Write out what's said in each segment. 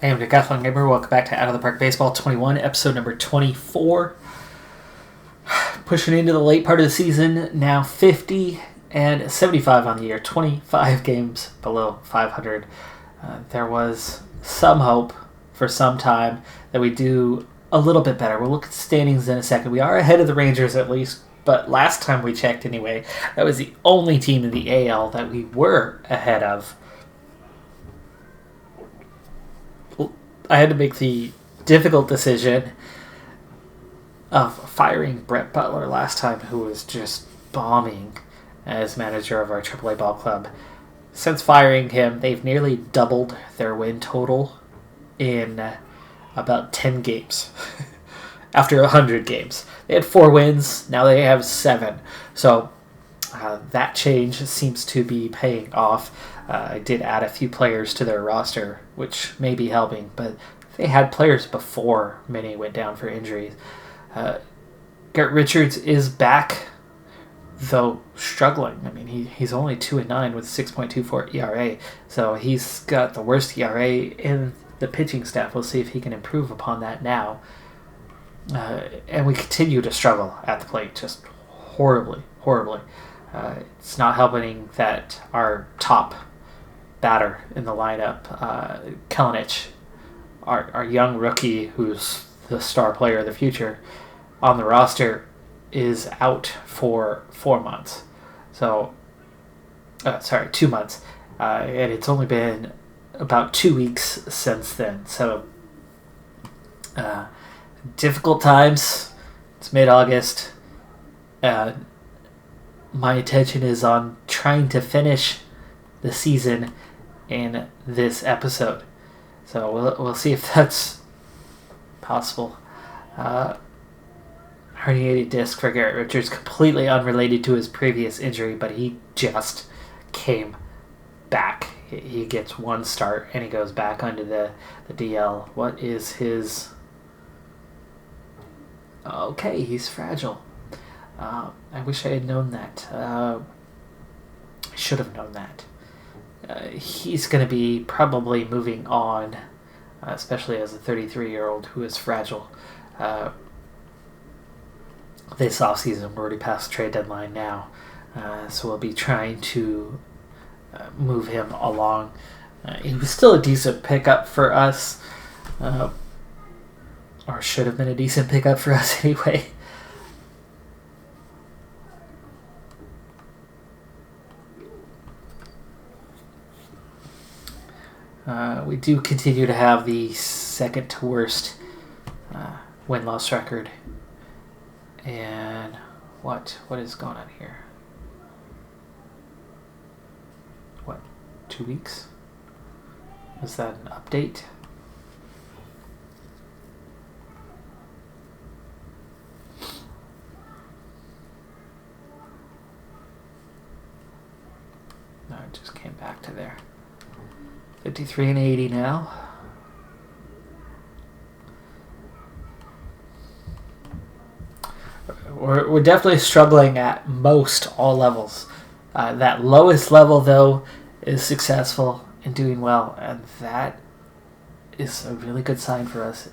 Hey, I'm Decathlon Gamer. Welcome back to Out of the Park Baseball 21, episode number 24. Pushing into the late part of the season, now 50 and 75 on the year, 25 games below 500. There was some hope for some time that we do a little bit better. We'll look at the standings in a second. We are ahead of the Rangers at least, but last time we checked anyway, that was the only team in the AL that we were ahead of. I had to make the difficult decision of firing Brett Butler last time, who was just bombing as manager of our AAA ball club. Since firing him, they've nearly doubled their win total in about 10 games. After 100 games. They had 4 wins, now they have 7. So that change seems to be paying off. I did add a few players to their roster, which may be helping, but they had players before many went down for injuries. Garrett Richards is back, though struggling. I mean, he's only 2-9 with 6.24 ERA, so he's got the worst ERA in the pitching staff. We'll see if he can improve upon that now. And we continue to struggle at the plate, just horribly. It's not helping that our top batter in the lineup, Kelenic, our young rookie who's the star player of the future on the roster, is out for 4 months. So, 2 months. And it's only been about 2 weeks since then. So, difficult times. It's mid-August. My attention is on trying to finish the season in this episode. So we'll see if that's possible. Herniated disc for Garrett Richards, completely unrelated to his previous injury, but he just came back. He gets one start and he goes back onto the DL. What is his... Okay, he's fragile. I wish I had known that. I should have known that. He's going to be probably moving on, especially as a 33-year-old who is fragile. This offseason, we're already past the trade deadline now, so we'll be trying to move him along. He was still a decent pickup for us, or should have been a decent pickup for us anyway. We do continue to have the second to worst win-loss record. And what is going on here? 2 weeks? Was that an update? No, it just came back to there. 53 and 80 now. We're definitely struggling at most all levels. That lowest level, though, is successful and doing well, and that is a really good sign for us.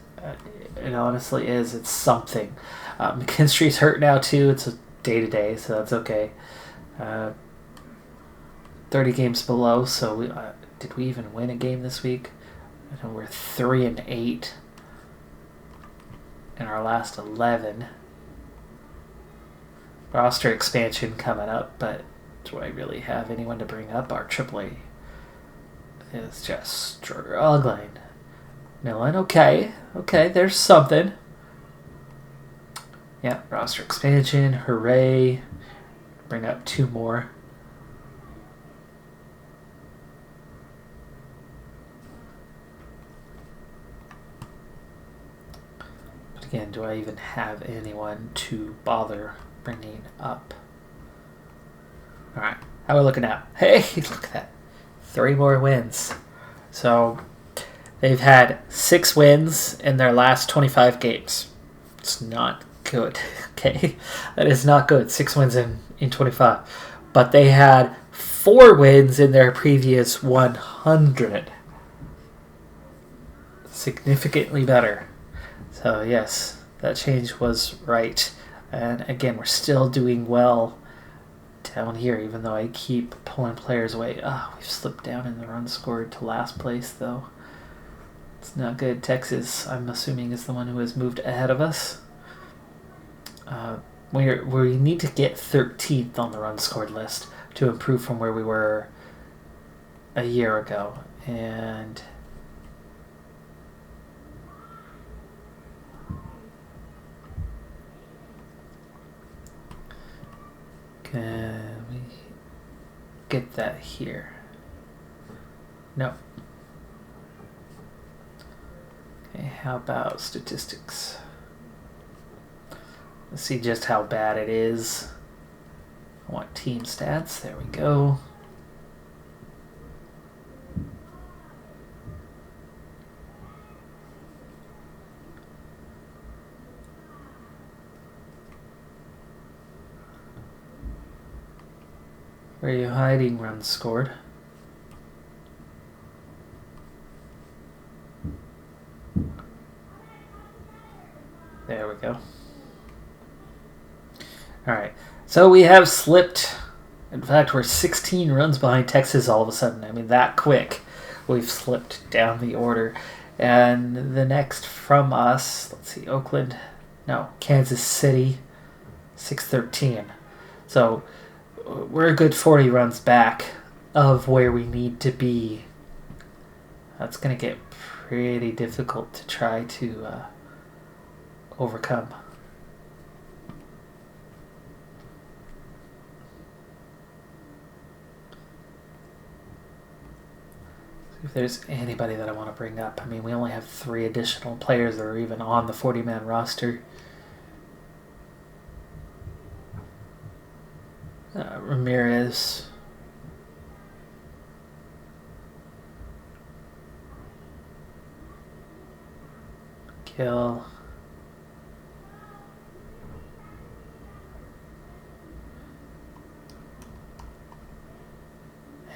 It honestly is. It's something. McKinstry's hurt now, too. It's a day-to-day, so that's okay. 30 games below, so did we even win a game this week? I know we're 3 and 8 in our last 11. Roster expansion coming up, but do I really have anyone to bring up? Our AAA is just struggling. Millen, okay, there's something. Yeah, roster expansion, hooray. Bring up 2 more. But again, do I even have anyone to bother bringing up? Alright, how are we looking now? Hey, look at that. 3 more wins. So, they've had 6 wins in their last 25 games. It's not good, okay? That is not good. 6 wins in 25. But they had 4 wins in their previous 100. significantly better. So yes, that change was right. And again, we're still doing well down here, even though I keep pulling players away. We've slipped down in the runs scored to last place, though. It's not good. Texas, I'm assuming, is the one who has moved ahead of us. We need to get 13th on the runs scored list to improve from where we were a year ago. And can we get that here? No. Okay, how about statistics? Let's see just how bad it is. I want team stats. There we go. Where are you hiding runs scored? There we go. Alright, so we have slipped. In fact, we're 16 runs behind Texas all of a sudden. I mean, that quick. We've slipped down the order. And the next from us, let's see, Kansas City, 613. So we're a good 40 runs back of where we need to be. That's going to get pretty difficult to try to overcome. If there's anybody that I want to bring up. I mean, we only have 3 additional players that are even on the 40-man roster. Ramirez. Kill.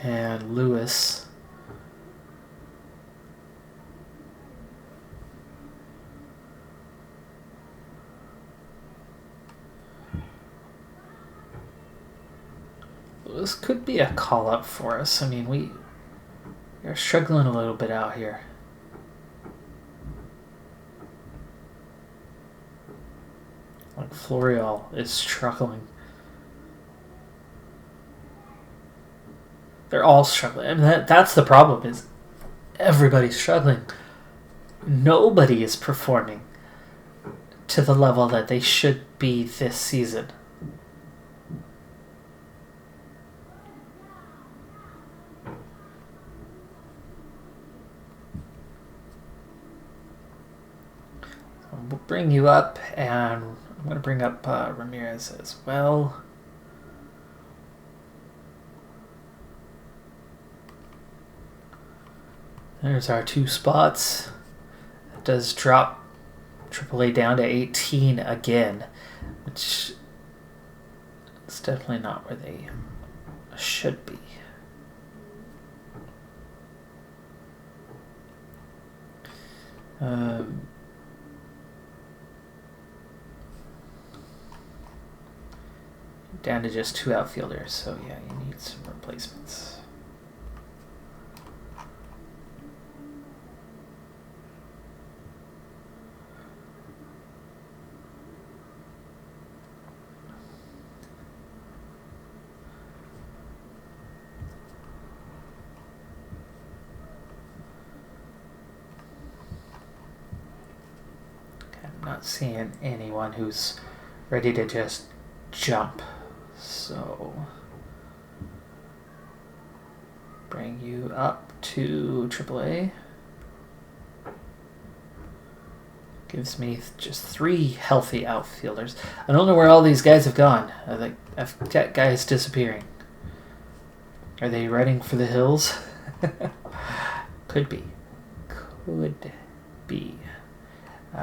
And Lewis. This could be a call-up for us. I mean, we are struggling a little bit out here. Like, Florial is struggling. They're all struggling. I mean, that's the problem, is everybody's struggling. Nobody is performing to the level that they should be this season. We'll bring you up, and I'm going to bring up Ramirez as well. There's our 2 spots. It does drop AAA down to 18 again, which is definitely not where they should be. Down to just 2 outfielders, so yeah, you need some replacements. I'm not seeing anyone who's ready to just jump. So, bring you up to AAA. Gives me just 3 healthy outfielders. I don't know where all these guys have gone. I've got guys disappearing. Are they running for the hills? Could be. Could be.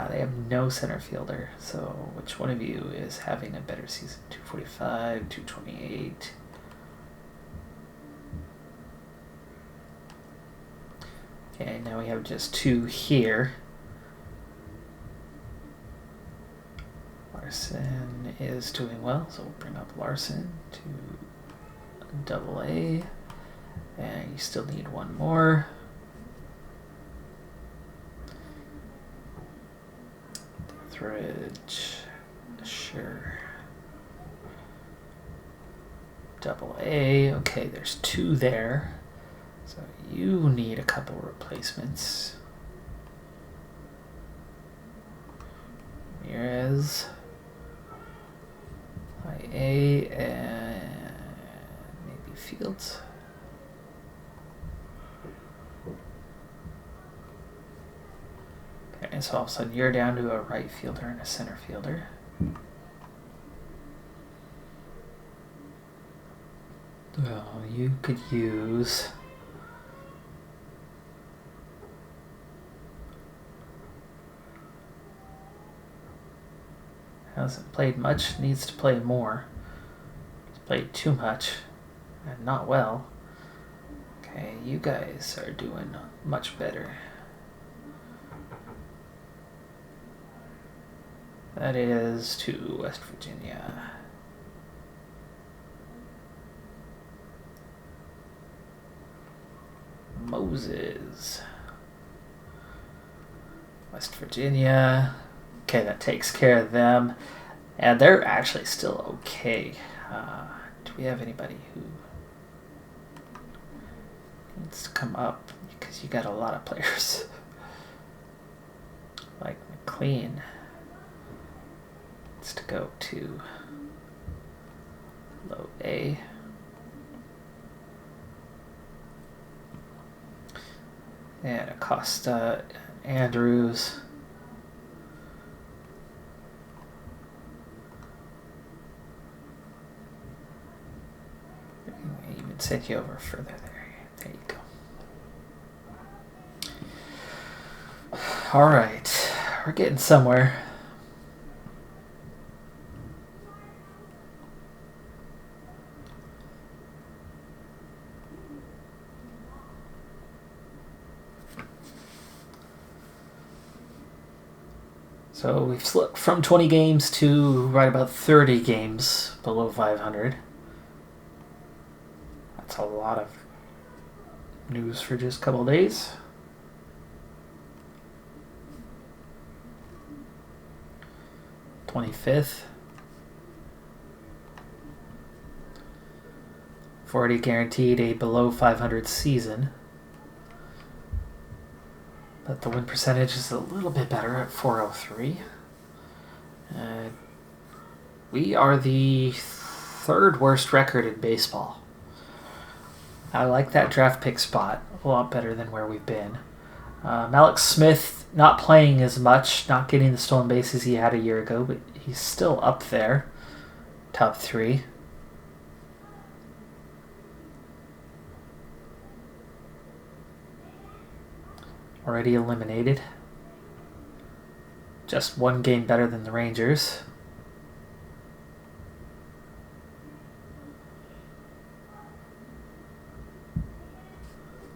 They have no center fielder, so which one of you is having a better season? 245, 228. Okay, now we have just 2 here. Larson is doing well, so we'll bring up Larson to AA. And you still need 1 more. Etheridge, sure. AA, okay, there's 2 there. So you need a couple replacements. Ramirez, IA, and maybe Fields. Okay, so all of a sudden you're down to a right fielder and a center fielder. Well, you could use... Hasn't played much, needs to play more. He's played too much and not well. Okay, you guys are doing much better. That is to West Virginia. Moses. West Virginia. Okay, that takes care of them. And they're actually still okay. Do we have anybody who needs to come up? Because you got a lot of players. Like McLean needs to go to low A. And Acosta, Andrews. Even send you over further there. There you go. All right, we're getting somewhere. So we've slipped from 20 games to right about 30 games below 500. That's a lot of news for just a couple of days. '25th. 40 guaranteed a below 500 season. But the win percentage is a little bit better at .403. We are the 3rd worst record in baseball. I like that draft pick spot a lot better than where we've been. Alex Smith not playing as much, not getting the stolen bases he had a year ago, but he's still up there, top 3. Already eliminated. Just 1 game better than the Rangers.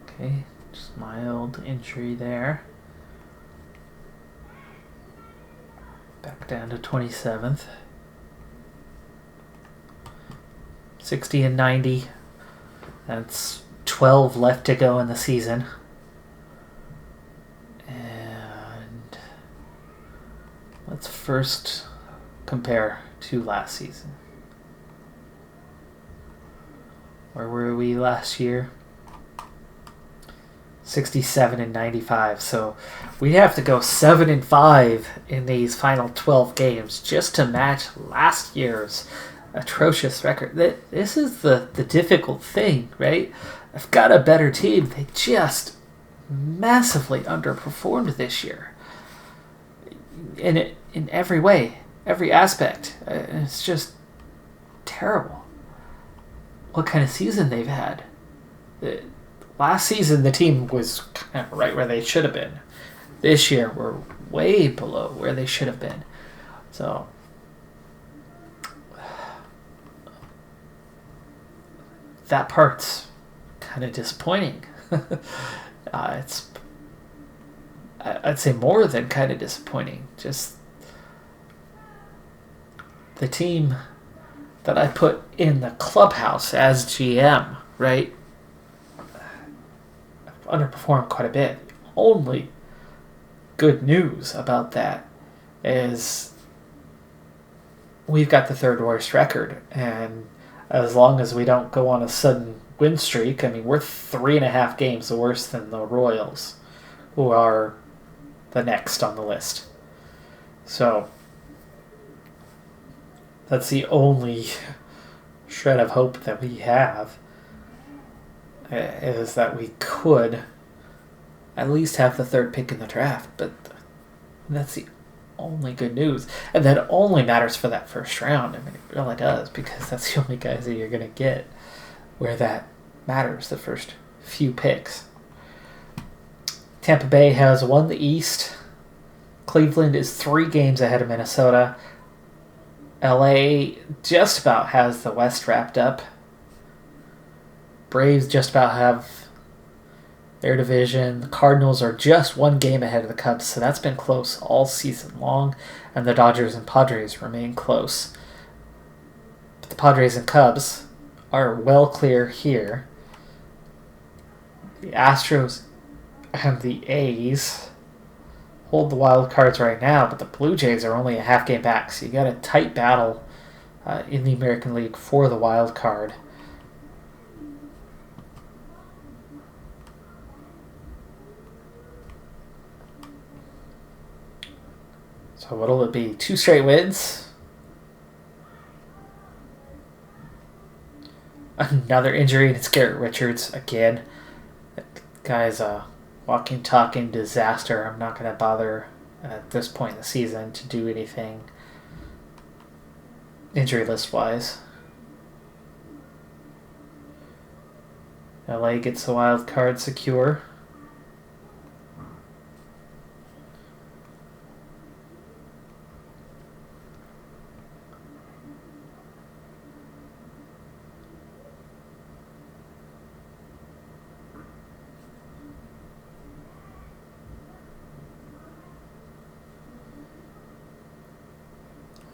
Okay, just mild injury there. Back down to 27th. 60 and 90. That's 12 left to go in the season. And let's first compare to last season. Where were we last year? 67 and 95. So we have to go 7 and 5 in these final 12 games just to match last year's atrocious record. This is the difficult thing, right? I've got a better team. They just massively underperformed this year. In every way, every aspect. It's just terrible. What kind of season they've had. Last season, the team was kind of right where they should have been. This year, we're way below where they should have been. So, that part's kind of disappointing. It's I'd say more than kind of disappointing. Just the team that I put in the clubhouse as GM, right? I've underperformed quite a bit. Only good news about that is we've got the third worst record, and as long as we don't go on a sudden win streak, I mean, we're 3.5 games worse than the Royals, who are the next on the list. So that's the only shred of hope that we have, is that we could at least have the third pick in the draft. But that's the only good news. And that only matters for that first round. I mean, it really does, because that's the only guys that you're going to get where that matters, the first few picks. Tampa Bay has won the East. Cleveland is 3 games ahead of Minnesota. LA just about has the West wrapped up. Braves just about have their division. The Cardinals are just 1 game ahead of the Cubs, so that's been close all season long. And the Dodgers and Padres remain close. But the Padres and Cubs are well clear here. The Astros and the A's hold the wild cards right now, but the Blue Jays are only a half game back, so you got a tight battle in the American League for the wild card. So what'll it be? 2 straight wins? Another injury, and it's Garrett Richards again. That guy's a walking, talking disaster. I'm not going to bother at this point in the season to do anything injury list-wise. LA gets the wild card secure.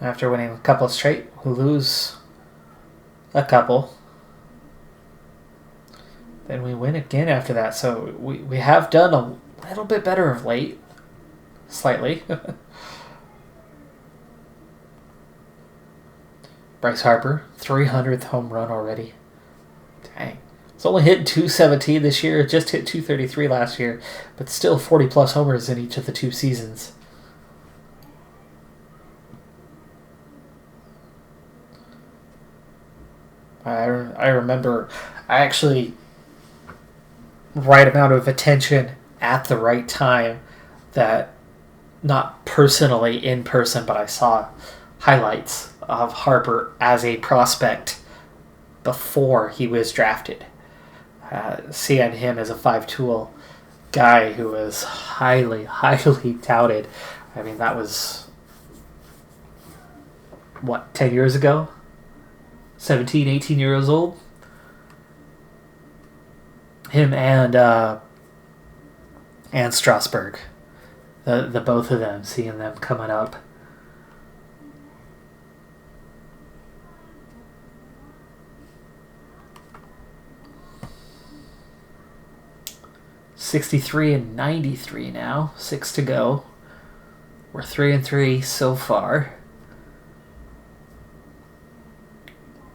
After winning a couple straight, we lose a couple. Then we win again after that. So we have done a little bit better of late. Slightly. Bryce Harper, 300th home run already. Dang. It's only hit 217 this year. It just hit 233 last year. But still 40-plus homers in each of the 2 seasons. I remember I actually right amount of attention at the right time, that not personally in person, but I saw highlights of Harper as a prospect before he was drafted. Seeing him as a 5-tool guy who was highly, highly touted. I mean, that was, 10 years ago? 17, 18 years old. Him and Strasburg. The both of them, seeing them coming up. $63 and $93 now. 6 to go. We're 3-3 so far.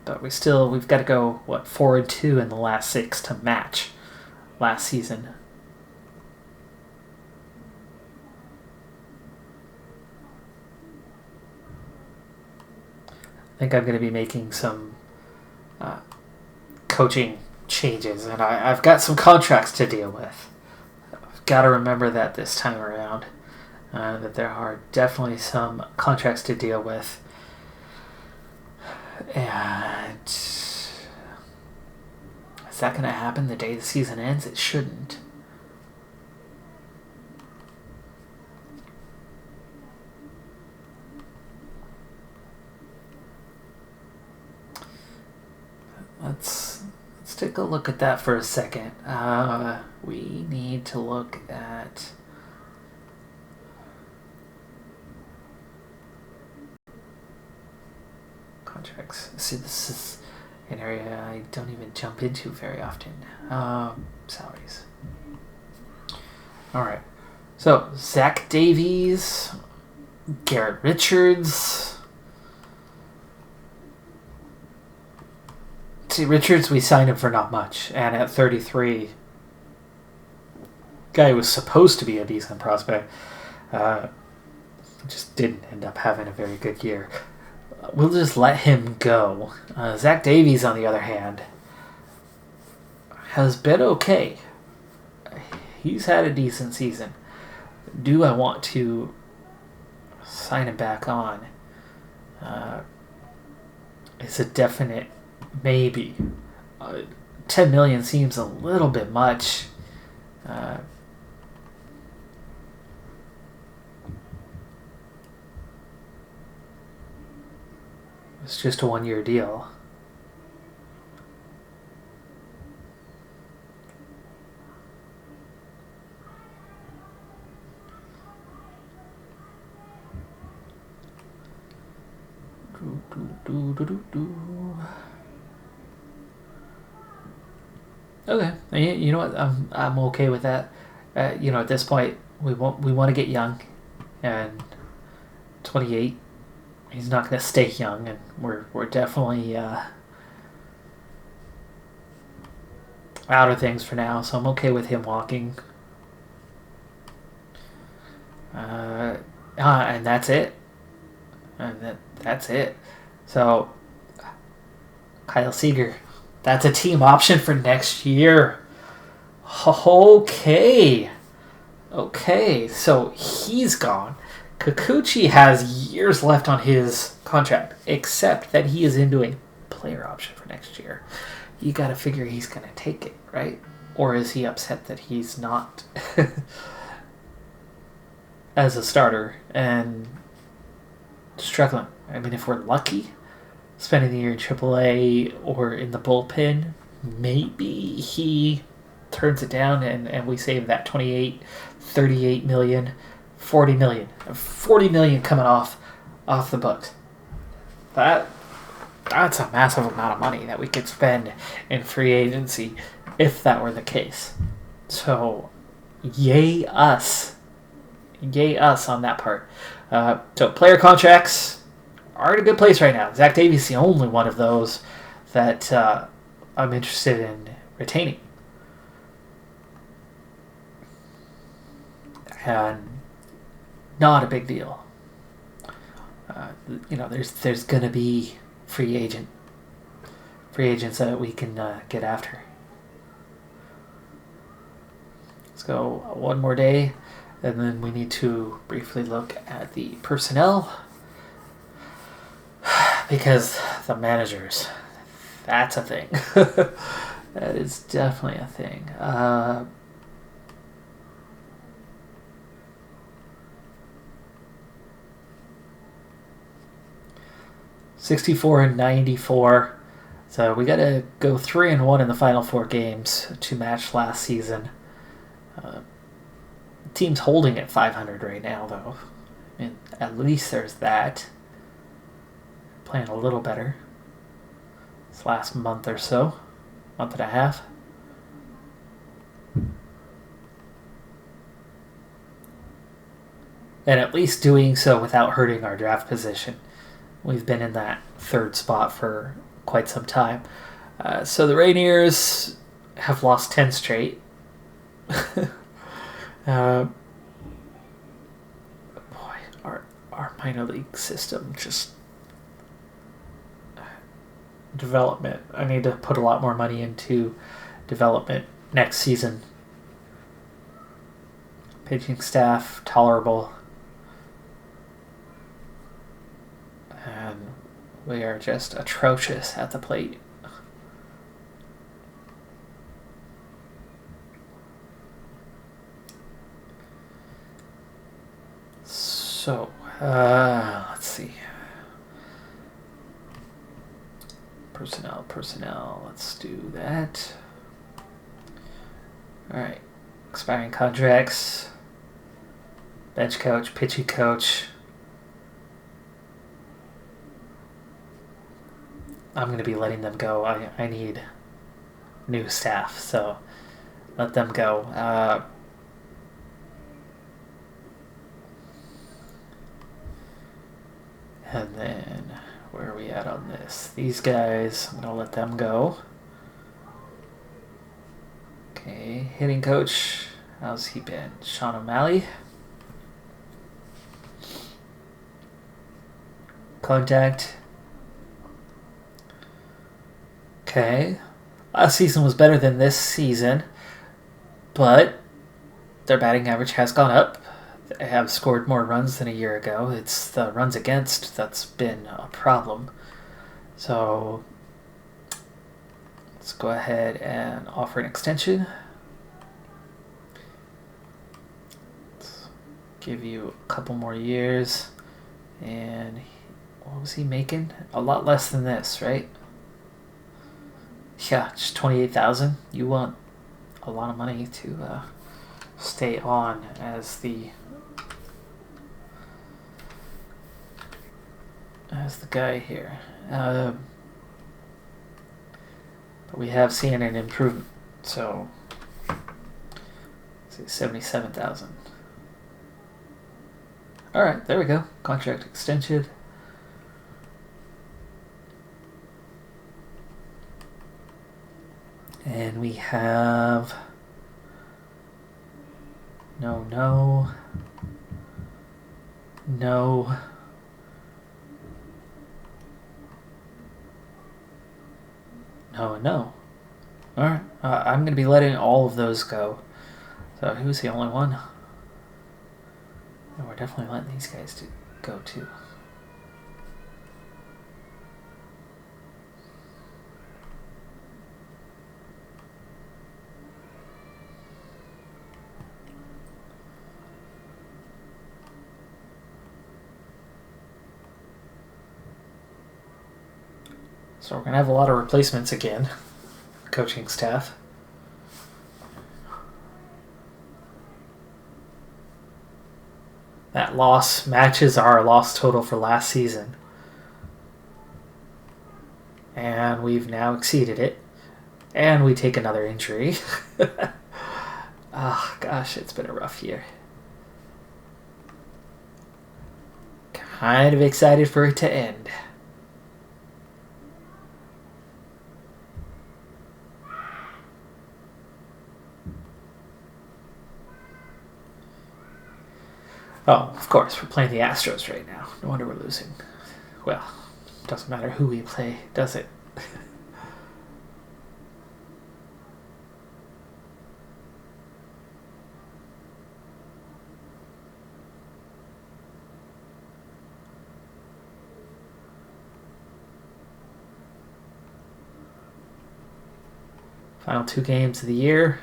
But we've got to go, 4-2 in the last 6 to match last season. I think I'm going to be making some coaching changes, and I've got some contracts to deal with. I've got to remember that this time around, that there are definitely some contracts to deal with. And is that going to happen the day the season ends? It shouldn't. Let's take a look at that for a second. We need to look at contracts. See, this is an area I don't even jump into very often. Salaries. All right. So, Zach Davies, Garrett Richards. See, Richards, we signed him for not much. And at 33, guy was supposed to be a decent prospect. Just didn't end up having a very good year. We'll just let him go. Zach Davies, on the other hand, has been okay. He's had a decent season. Do I want to sign him back on? It's a definite maybe. 10 million seems a little bit much. It's just a 1-year deal. Okay, you know what? I'm okay with that. At this point, we want to get young, and 28. He's not going to stay young, and we're definitely out of things for now. So I'm okay with him walking. And that's it. And that's it. So Kyle Seager, that's a team option for next year. Okay, so he's gone. Kikuchi has years left on his contract, except that he is into a player option for next year. You got to figure he's going to take it, right? Or is he upset that he's not as a starter and struggling? I mean, if we're lucky, spending the year in AAA or in the bullpen, maybe he turns it down and we save that 28, 38 million. 40 million. 40 million coming off the books. That's a massive amount of money that we could spend in free agency if that were the case. So, yay us. Yay us on that part. So, player contracts are in a good place right now. Zach Davies is the only one of those that I'm interested in retaining. And not a big deal. There's going to be free agents that we can get after. Let's go one more day, and then we need to briefly look at the personnel, because the managers, that's a thing. That is definitely a thing. 64 and 94. So we got to go 3-1 in the final 4 games to match last season. Team's holding at 500 right now, though. I mean, at least there's that. Playing a little better this last month or so, month and a half. And at least doing so without hurting our draft position. We've been in that 3rd spot for quite some time. So the Rainiers have lost 10 straight. Boy, our minor league system just... development. I need to put a lot more money into development next season. Pitching staff, tolerable. And we are just atrocious at the plate. So, let's see. Personnel, let's do that. Alright. Expiring contracts. Bench coach, pitching coach. I'm going to be letting them go. I need new staff, so let them go. And then, where are we at on this? These guys, I'm going to let them go. Okay, hitting coach. How's he been? Sean O'Malley. Contact. Okay. Last season was better than this season, but their batting average has gone up. They have scored more runs than a year ago. It's the runs against that's been a problem. So let's go ahead and offer an extension. Let's give you a couple more years. And what was he making? A lot less than this, right? Yeah, just $28,000. You want a lot of money to stay on as the guy here. But we have seen an improvement. So, let's see, 77,000. All right, there we go. Contract extension. And we have no, and no. All right, I'm going to be letting all of those go. So who's the only one? No, we're definitely letting these guys go too. So we're going to have a lot of replacements again, coaching staff. That loss matches our loss total for last season. And we've now exceeded it. And we take another injury. Oh, gosh, it's been a rough year. Kind of excited for it to end. Oh, of course, we're playing the Astros right now. No wonder we're losing. Well, doesn't matter who we play, does it? Final 2 games of the year.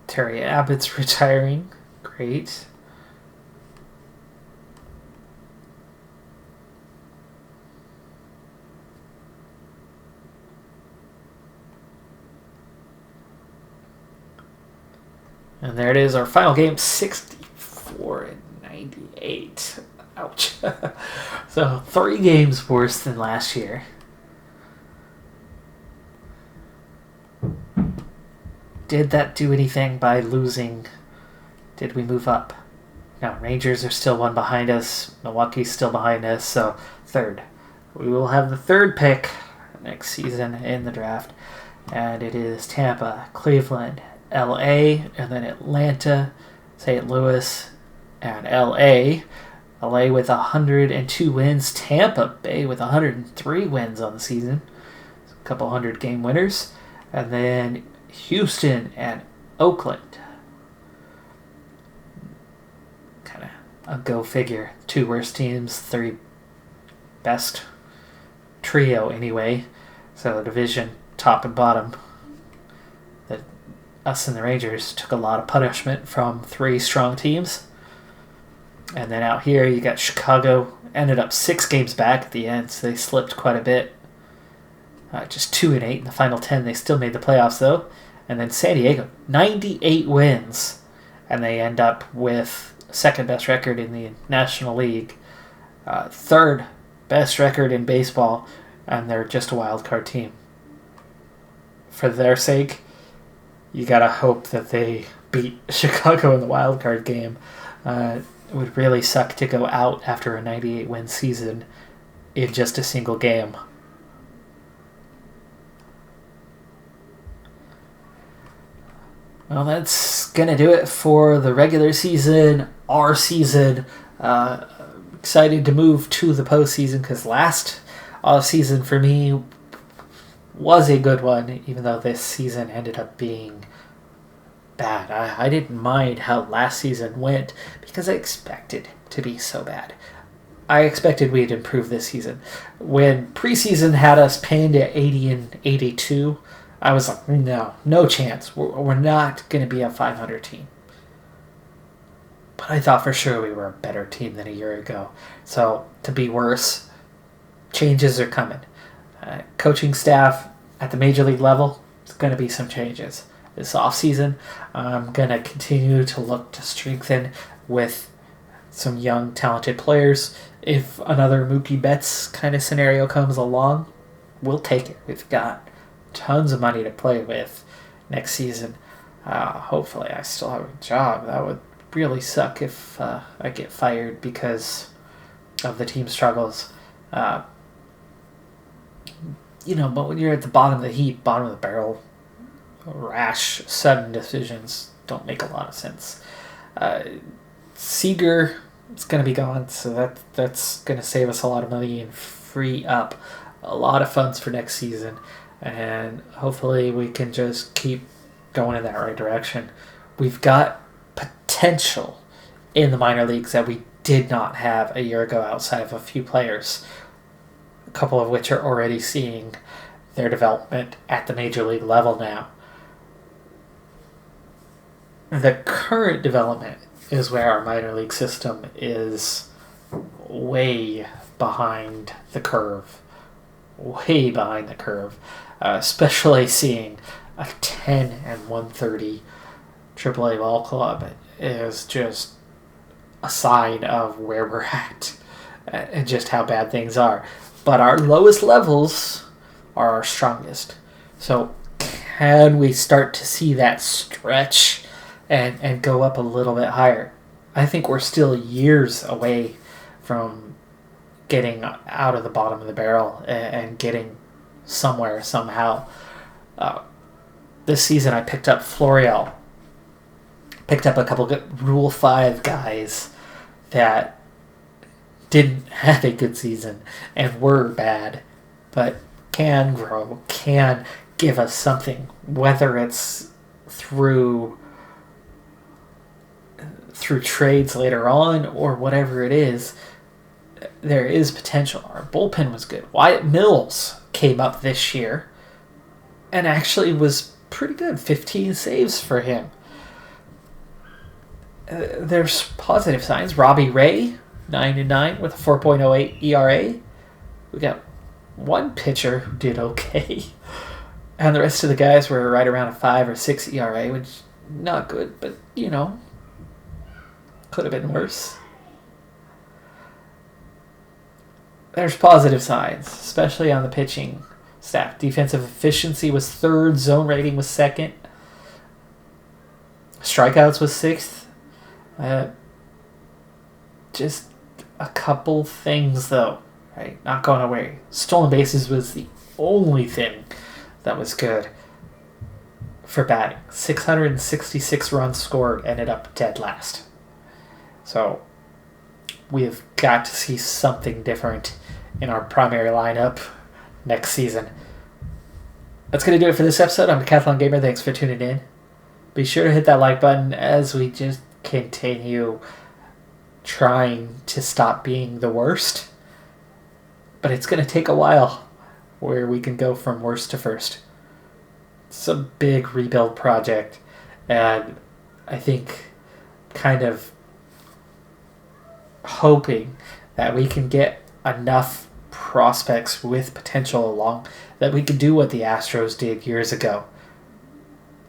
Terry Abbott's retiring. Great. And there it is, our final game, 64-98. Ouch. So 3 games worse than last year. Did that do anything by losing? Did we move up? No, Rangers are still 1 behind us. Milwaukee's still behind us, so 3rd. We will have the 3rd pick next season in the draft. And it is Tampa, Cleveland, LA, and then Atlanta, St. Louis, and LA. LA with 102 wins. Tampa Bay with 103 wins on the season. A couple 100-game winners. And then Houston and Oakland. Kind of a go figure. 2 worst teams, 3 best trio anyway. So the division, top and bottom. Us and the Rangers took a lot of punishment from 3 strong teams. And then out here you got Chicago. Ended up 6 games back at the end, so they slipped quite a bit. Just 2-8 in the final 10. They still made the playoffs though. And then San Diego, 98 wins. and they end up with second best record in the National League, third best record in baseball, and they're just a wild card team. For their sake, you gotta hope that they beat Chicago in the wild card game. It would really suck to go out after a 98-win season in just a single game. Well, that's going to do it for the regular season, our season. Excited to move to the postseason because last season for me was a good one, even though this season ended up being bad. I didn't mind how last season went because I expected to be so bad. I expected we'd improve this season. When preseason had us pinned at 80 and 82, I was like, no chance. We're not going to be a 500 team. But I thought for sure we were a better team than a year ago. So to be worse, changes are coming. Coaching staff at the major league level, there's going to be some changes. This offseason, I'm going to continue to look to strengthen with some young, talented players. If another Mookie Betts kind of scenario comes along, we'll take it. We've got tons of money to play with next season. Hopefully I still have a job. That would really suck if I get fired because of the team struggles. But when you're at the bottom of the heap, bottom of the barrel, rash, sudden decisions don't make a lot of sense. Seager is going to be gone, so that's going to save us a lot of money and free up a lot of funds for next season. And hopefully we can just keep going in that right direction. We've got potential in the minor leagues that we did not have a year ago outside of a few players, a couple of which are already seeing their development at the major league level now. The current development is where our minor league system is way behind the curve. Way behind the curve. Especially seeing a 10 and 130 AAA ball club is just a sign of where we're at and just how bad things are. But our lowest levels are our strongest. So can we start to see that stretch and go up a little bit higher? I think we're still years away from getting out of the bottom of the barrel and getting somewhere somehow. This season I picked up Florial. Picked up a couple good Rule 5 guys that didn't have a good season and were bad, but can grow, can give us something, whether it's through trades later on or whatever it is. There is potential. Our bullpen was good. Wyatt Mills came up this year and actually was pretty good. 15 saves for him. There's positive signs. Robbie Ray, 9-9 with a 4.08 ERA. We got one pitcher who did okay. And the rest of the guys were right around a 5 or 6 ERA, which not good, but could have been worse. There's positive signs, especially on the pitching staff. Defensive efficiency was 3rd, zone rating was 2nd. Strikeouts was 6th. Just a couple things, though, right? Not going away. Stolen bases was the only thing that was good for batting. 666 runs scored, ended up dead last. So we've got to see something different in our primary lineup next season. That's going to do it for this episode. I'm Decathlon Gamer. Thanks for tuning in. Be sure to hit that like button as we just continue trying to stop being the worst. But it's going to take a while where we can go from worst to first. It's a big rebuild project. And I think kind of hoping that we can get enough prospects with potential along that we can do what the Astros did years ago.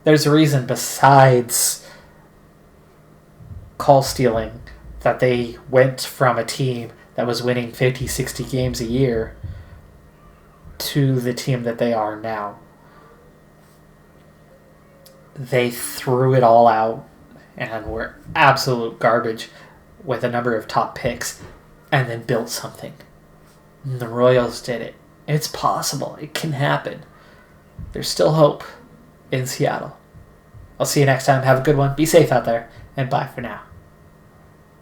There's a reason besides call stealing that they went from a team that was winning 50, 60 games a year to the team that they are now. They threw it all out and were absolute garbage with a number of top picks and then built something. And the Royals did it. It's possible. It can happen. There's still hope in Seattle. I'll see you next time. Have a good one. Be safe out there. And bye for now.